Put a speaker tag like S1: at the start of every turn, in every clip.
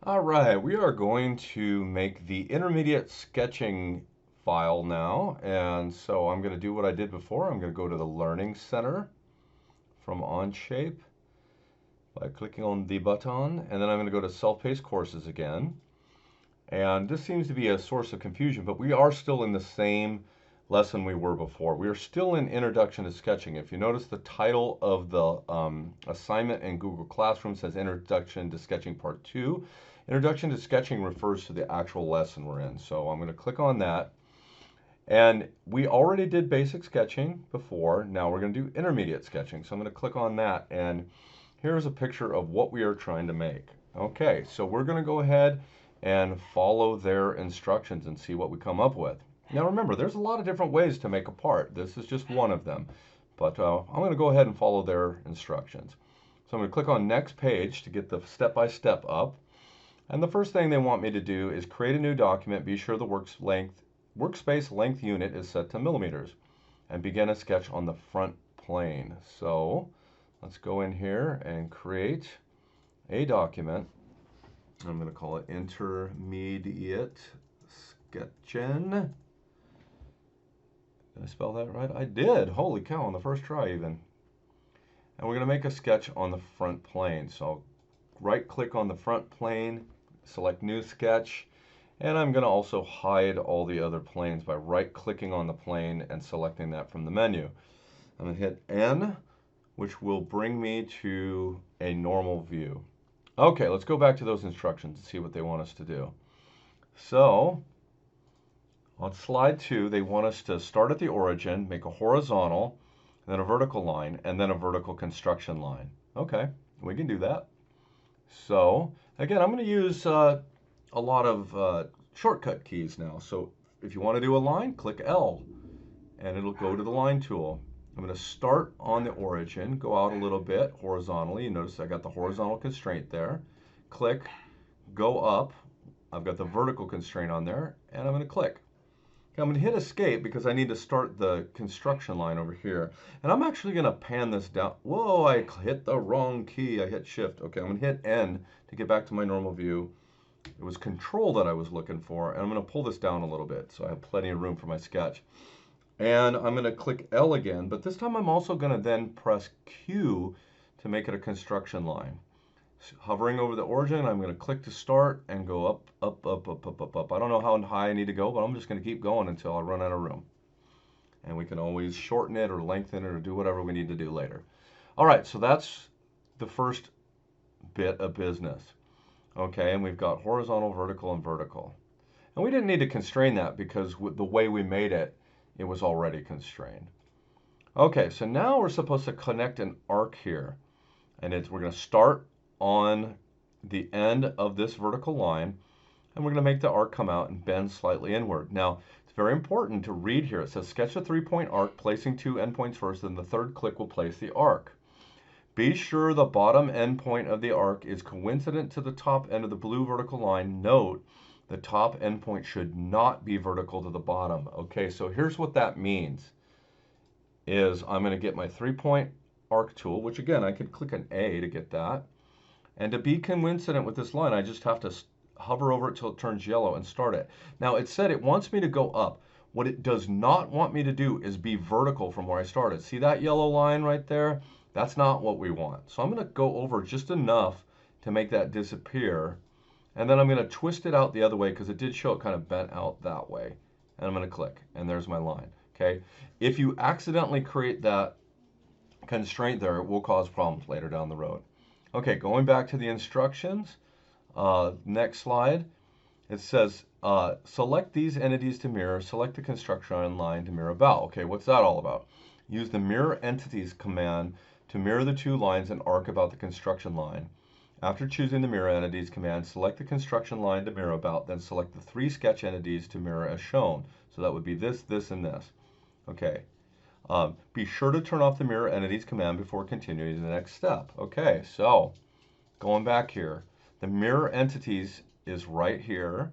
S1: All right, we are going to make the intermediate sketching file now. And so I'm going to do what I did before. I'm going to go to the Learning Center from Onshape by clicking on the button. And then I'm going to go to Self-Paced Courses again. And this seems to be a source of confusion, but we are still in the same lesson we were before. We are still in Introduction to Sketching. If you notice, the title of the assignment in Google Classroom says Introduction to Sketching Part 2. Introduction to Sketching refers to the actual lesson we're in. So I'm going to click on that. And we already did basic sketching before. Now we're going to do intermediate sketching. So I'm going to click on that. And here's a picture of what we are trying to make. Okay, so we're going to go ahead and follow their instructions and see what we come up with. Now remember, there's a lot of different ways to make a part. This is just one of them. But I'm going to go ahead and follow their instructions. So I'm going to click on Next Page to get the step-by-step up. And the first thing they want me to do is create a new document. Be sure the workspace length unit is set to millimeters. And begin a sketch on the front plane. So let's go in here and create a document. I'm going to call it Intermediate Sketching. Did I spell that right? I did. Holy cow, on the first try even. And we're going to make a sketch on the front plane. So right click on the front plane, select New Sketch, and I'm going to also hide all the other planes by right clicking on the plane and selecting that from the menu. I'm going to hit N, which will bring me to a normal view. Okay, let's go back to those instructions and see what they want us to do. So, on slide 2, they want us to start at the origin, make a horizontal, then a vertical line, and then a vertical construction line. Okay, we can do that. So, again, I'm going to use a lot of shortcut keys now. So, if you want to do a line, click L, and it'll go to the line tool. I'm going to start on the origin, go out a little bit horizontally. You notice I got the horizontal constraint there. Click, go up. I've got the vertical constraint on there, and I'm going to click. Okay, I'm going to hit escape because I need to start the construction line over here. And I'm actually going to pan this down. Whoa, I hit the wrong key. I hit shift. Okay, I'm going to hit N to get back to my normal view. It was control that I was looking for, and I'm going to pull this down a little bit so I have plenty of room for my sketch. And I'm going to click L again, but this time I'm also going to then press Q to make it a construction line. So hovering over the origin, I'm going to click to start and go up, up, up, up, up, up, up. I don't know how high I need to go, but I'm just going to keep going until I run out of room. And we can always shorten it or lengthen it or do whatever we need to do later. All right, so that's the first bit of business. Okay, and we've got horizontal, vertical, and vertical. And we didn't need to constrain that because with the way we made it, it was already constrained. Okay, so now we're supposed to connect an arc here. And we're going to start on the end of this vertical line, and we're going to make the arc come out and bend slightly inward. Now, it's very important to read here. It says sketch a 3-point arc, placing 2 endpoints first, then the third click will place the arc. Be sure the bottom endpoint of the arc is coincident to the top end of the blue vertical line. Note, the top endpoint should not be vertical to the bottom. Okay, so here's what that means. Is I'm going to get my 3-point arc tool, which again, I could click an A to get that. And to be coincident with this line, I just have to hover over it till it turns yellow and start it. Now, it said it wants me to go up. What it does not want me to do is be vertical from where I started. See that yellow line right there? That's not what we want. So I'm going to go over just enough to make that disappear. And then I'm going to twist it out the other way because it did show it kind of bent out that way. And I'm going to click, and there's my line. Okay. If you accidentally create that constraint there, it will cause problems later down the road. Okay, going back to the instructions, next slide, it says select these entities to mirror, select the construction line to mirror about. Okay, what's that all about? Use the mirror entities command to mirror the 2 lines and arc about the construction line. After choosing the mirror entities command, select the construction line to mirror about, then select the 3 sketch entities to mirror as shown. So that would be this, this, and this. Okay. Be sure to turn off the mirror entities command before continuing to the next step. Okay, so going back here, the mirror entities is right here.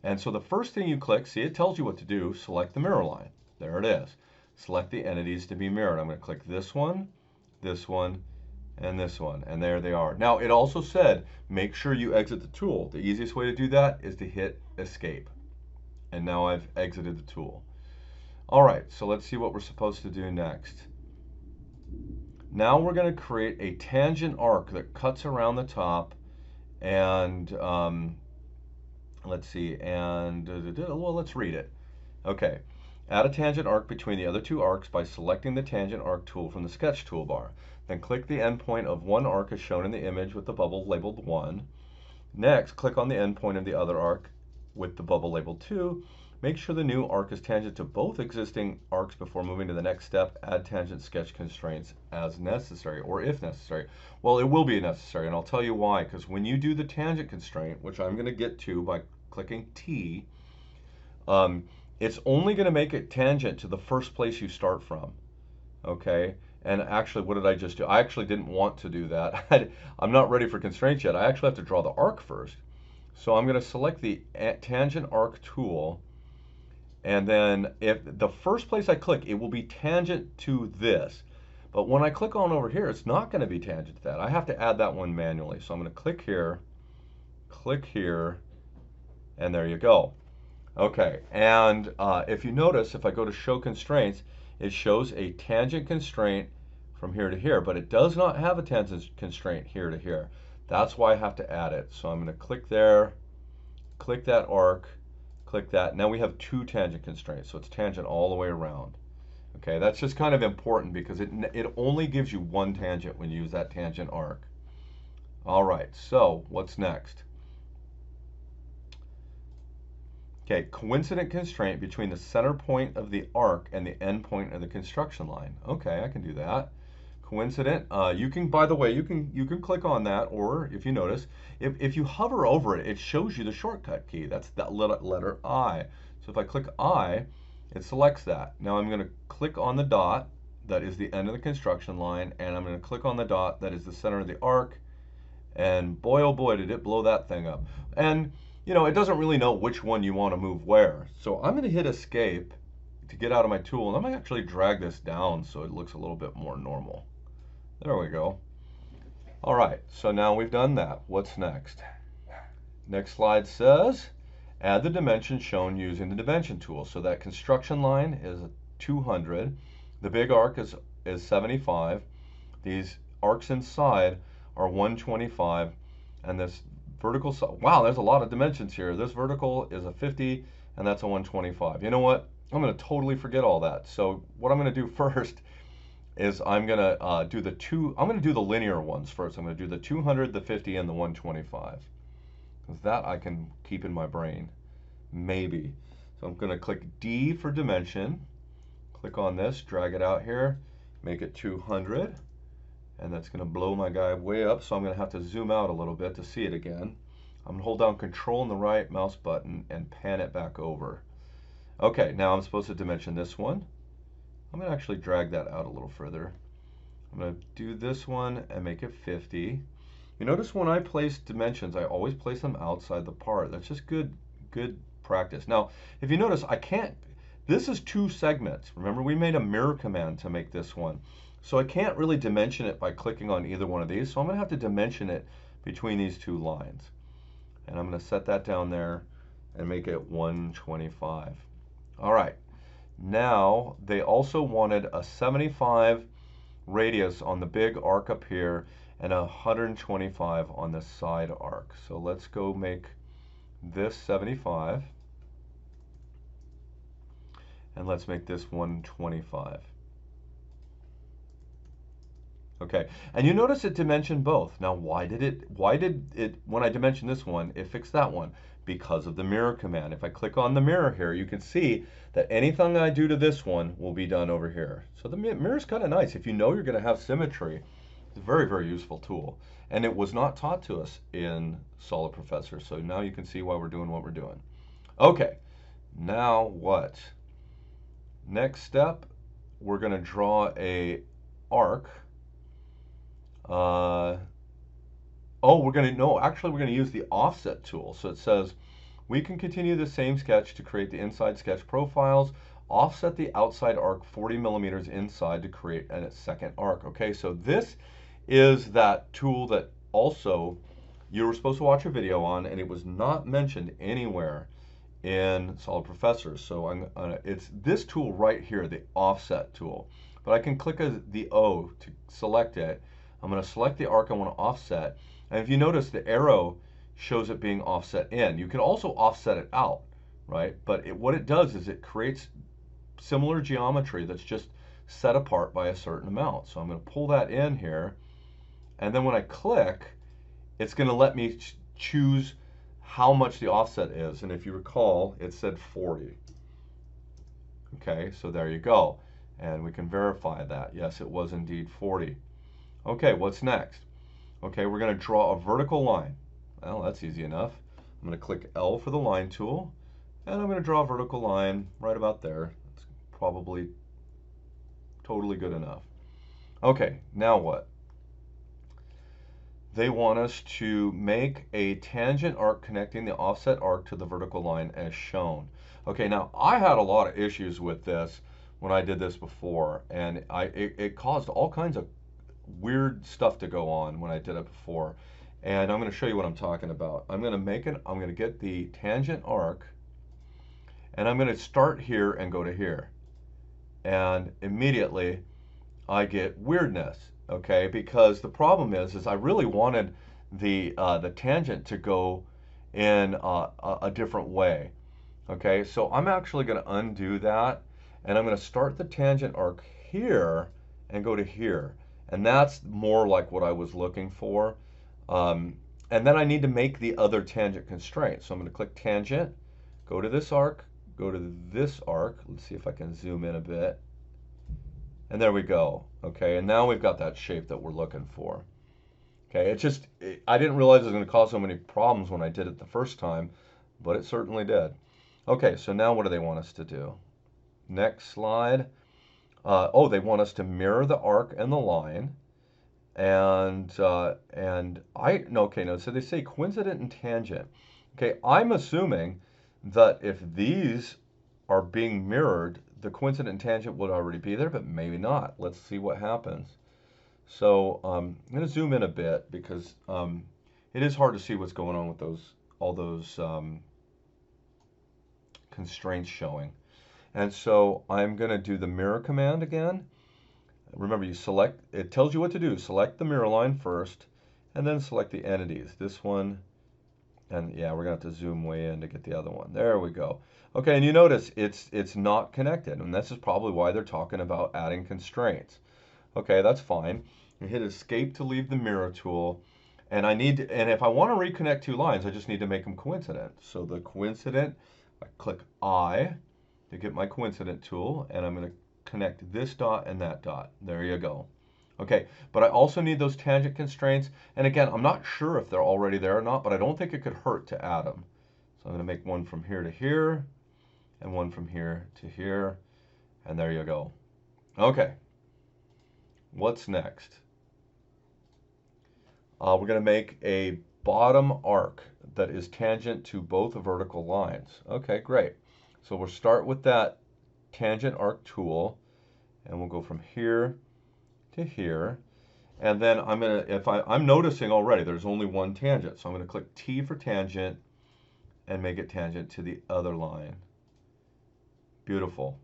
S1: And so the first thing you click, see, it tells you what to do. Select the mirror line. There it is. Select the entities to be mirrored. I'm going to click this one, and this one, and there they are. Now, it also said, make sure you exit the tool. The easiest way to do that is to hit escape. And now I've exited the tool. All right, so let's see what we're supposed to do next. Now we're going to create a tangent arc that cuts around the top, and let's see, and well, let's read it. Okay, add a tangent arc between the other two arcs by selecting the tangent arc tool from the sketch toolbar. Then click the endpoint of one arc as shown in the image with the bubble labeled 1. Next, click on the endpoint of the other arc with the bubble labeled 2. Make sure the new arc is tangent to both existing arcs before moving to the next step. Add tangent sketch constraints as necessary, or if necessary. Well, it will be necessary, and I'll tell you why. Because when you do the tangent constraint, which I'm going to get to by clicking T, it's only going to make it tangent to the first place you start from. Okay? And actually, what did I just do? I actually didn't want to do that. I'm not ready for constraints yet. I actually have to draw the arc first. So I'm going to select the tangent arc tool. And then if the first place I click, it will be tangent to this. But when I click on over here, it's not going to be tangent to that. I have to add that one manually. So I'm going to click here, and there you go. Okay, and if you notice, if I go to show constraints, it shows a tangent constraint from here to here, but it does not have a tangent constraint here to here. That's why I have to add it. So I'm going to click there, click that arc, click that. Now we have 2 tangent constraints, so it's tangent all the way around. Okay, that's just kind of important because it only gives you 1 tangent when you use that tangent arc. All right, so what's next? Okay, coincident constraint between the center point of the arc and the end point of the construction line. Okay, I can do that. Coincident. You can, by the way, you can click on that, or if you notice, if you hover over it, it shows you the shortcut key. That's that letter I. So if I click I, it selects that. Now I'm going to click on the dot that is the end of the construction line, and I'm going to click on the dot that is the center of the arc, and boy oh boy did it blow that thing up. And you know, it doesn't really know which one you want to move where. So I'm going to hit escape to get out of my tool, and I'm going to actually drag this down so it looks a little bit more normal. There we go. All right, so now we've done that. What's next? Next slide says, add the dimension shown using the dimension tool. So that construction line is 200. The big arc is 75. These arcs inside are 125. And this vertical, wow, there's a lot of dimensions here. This vertical is a 50, and that's a 125. You know what? I'm going to totally forget all that. So what I'm going to do first is I'm going to do the linear ones first. I'm going to do the 200, the 50, and the 125. Because that I can keep in my brain. Maybe. So I'm going to click D for dimension. Click on this, drag it out here, make it 200. And that's going to blow my guy way up, so I'm going to have to zoom out a little bit to see it again. I'm going to hold down Control and the right mouse button and pan it back over. Okay, now I'm supposed to dimension this one. I'm going to actually drag that out a little further. I'm going to do this one and make it 50. You notice when I place dimensions, I always place them outside the part. That's just good practice. Now, if you notice, this is 2 segments. Remember, we made a mirror command to make this one. So I can't really dimension it by clicking on either one of these. So I'm going to have to dimension it between these 2 lines. And I'm going to set that down there and make it 125. All right. Now, they also wanted a 75 radius on the big arc up here and a 125 on the side arc. So let's go make this 75. And let's make this 125. Okay, and you notice it dimensioned both. Now, why did it, when I dimensioned this one, it fixed that one? Because of the mirror command. If I click on the mirror here, you can see that anything I do to this one will be done over here. So the mirror is kind of nice. If you know you're going to have symmetry, it's a very, very useful tool. And it was not taught to us in Solid Professor, so now you can see why we're doing what we're doing. Okay, now what? Next step, we're going to draw a arc. We're going to use the offset tool. So it says, we can continue the same sketch to create the inside sketch profiles, offset the outside arc 40 millimeters inside to create a second arc. Okay, so this is that tool that also you were supposed to watch a video on, and it was not mentioned anywhere in Solid Professor. So it's this tool right here, the offset tool. But I can click the O to select it. I'm going to select the arc I want to offset. And if you notice, the arrow shows it being offset in. You can also offset it out, right? But what it does is it creates similar geometry that's just set apart by a certain amount. So I'm going to pull that in here. And then when I click, it's going to let me choose how much the offset is. And if you recall, it said 40. Okay, so there you go. And we can verify that. Yes, it was indeed 40. Okay, what's next? Okay, we're going to draw a vertical line. Well, that's easy enough. I'm going to click L for the line tool, and I'm going to draw a vertical line right about there. It's probably totally good enough. Okay, now what? They want us to make a tangent arc connecting the offset arc to the vertical line as shown. Okay, now I had a lot of issues with this when I did this before, and it caused all kinds of weird stuff to go on when I did it before. And I'm going to show you what I'm talking about. I'm going to get the tangent arc, and I'm going to start here and go to here. And immediately I get weirdness, okay? Because the problem is I really wanted the tangent to go in a different way, okay? So I'm actually going to undo that, and I'm going to start the tangent arc here and go to here. And that's more like what I was looking for. And then I need to make the other tangent constraint. So I'm going to click tangent, go to this arc, go to this arc. Let's see if I can zoom in a bit. And there we go. Okay, and now we've got that shape that we're looking for. Okay, I didn't realize it was going to cause so many problems when I did it the first time, but it certainly did. Okay, so now what do they want us to do? Next slide. Oh, they want us to mirror the arc and the line. And so they say coincident and tangent. Okay, I'm assuming that if these are being mirrored, the coincident and tangent would already be there, but maybe not. Let's see what happens. So I'm going to zoom in a bit because it is hard to see what's going on with all those constraints showing. And so I'm going to do the mirror command again. Remember, it tells you what to do. Select the mirror line first, and then select the entities. This one, and yeah, we're going to have to zoom way in to get the other one. There we go. Okay, and you notice it's not connected, and this is probably why they're talking about adding constraints. Okay, that's fine. You hit escape to leave the mirror tool, and if I want to reconnect two lines, I just need to make them coincident. So the coincident, I click I to get my coincident tool, and I'm going to connect this dot and that dot. There you go. Okay, but I also need those tangent constraints. And again, I'm not sure if they're already there or not, but I don't think it could hurt to add them. So I'm going to make one from here to here, and one from here to here, and there you go. Okay, what's next? We're going to make a bottom arc that is tangent to both vertical lines. Okay, great. So we'll start with that tangent arc tool, and we'll go from here to here. And then I'm noticing already there's only one tangent, so I'm going to click T for tangent and make it tangent to the other line. Beautiful.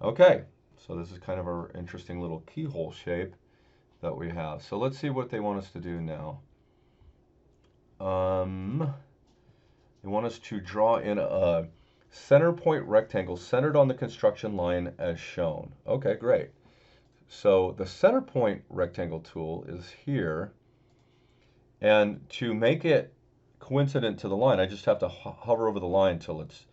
S1: Okay, so this is kind of our interesting little keyhole shape that we have. So let's see what they want us to do now. They want us to draw in a center point rectangle centered on the construction line as shown. Okay, great. So the center point rectangle tool is here, and to make it coincident to the line, I just have to hover over the line till it's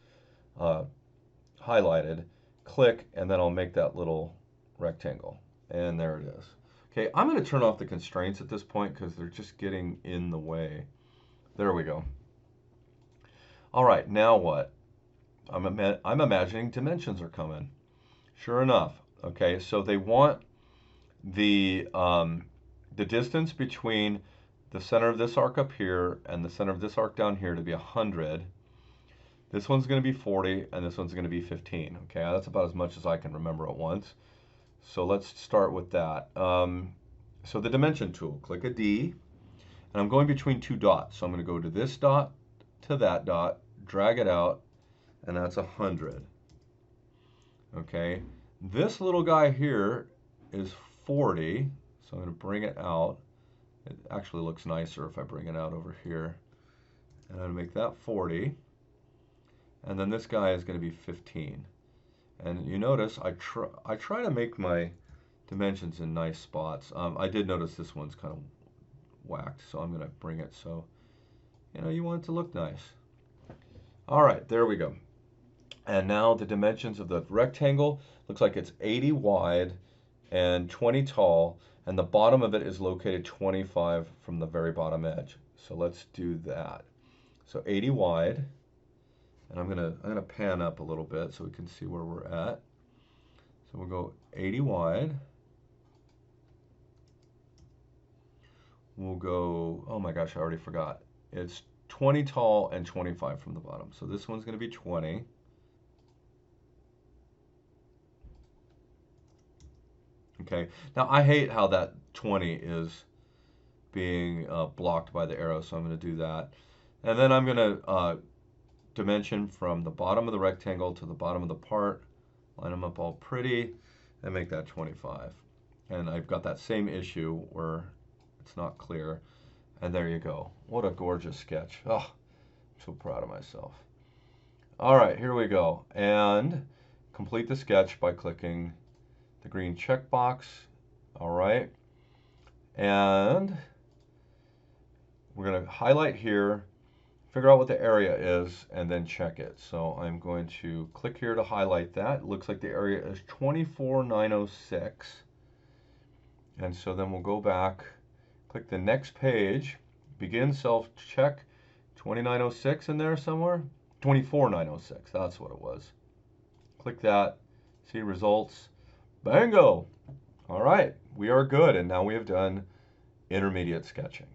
S1: highlighted, click, and then I'll make that little rectangle. And there it is. Okay, I'm going to turn off the constraints at this point because they're just getting in the way. There we go. All right, now what? I'm imagining dimensions are coming. Sure enough. Okay, so they want the distance between the center of this arc up here and the center of this arc down here to be 100. This one's going to be 40, and this one's going to be 15. Okay, that's about as much as I can remember at once. So let's start with that. So the dimension tool, click a D, and I'm going between two dots. So I'm going to go to this dot, to that dot, drag it out, and that's 100. Okay, this little guy here is 40, so I'm going to bring it out. It actually looks nicer if I bring it out over here. And I'm going to make that 40. And then this guy is going to be 15. And you notice I try to make my dimensions in nice spots. I did notice this one's kind of whacked, so I'm going to bring it so, you want it to look nice. All right, there we go. And now the dimensions of the rectangle looks like it's 80 wide and 20 tall, and the bottom of it is located 25 from the very bottom edge. So let's do that. So 80 wide, and I'm gonna pan up a little bit so we can see where we're at. So we'll go 80 wide. We'll go, oh my gosh, I already forgot. It's 20 tall and 25 from the bottom. So this one's gonna be 20. Okay, now I hate how that 20 is being blocked by the arrow, so I'm going to do that. And then I'm going to dimension from the bottom of the rectangle to the bottom of the part, line them up all pretty, and make that 25. And I've got that same issue where it's not clear. And there you go. What a gorgeous sketch. Oh, I'm so proud of myself. All right, here we go. And complete the sketch by clicking the green checkbox. All right, and we're going to highlight here, figure out what the area is, and then check it. So I'm going to click here to highlight that. It looks like the area is 24,906. And so then we'll go back, click the next page, begin self-check, 2906 in there somewhere, 24,906, that's what it was. Click that, see results. Bingo! All right, we are good, and now we have done intermediate sketching.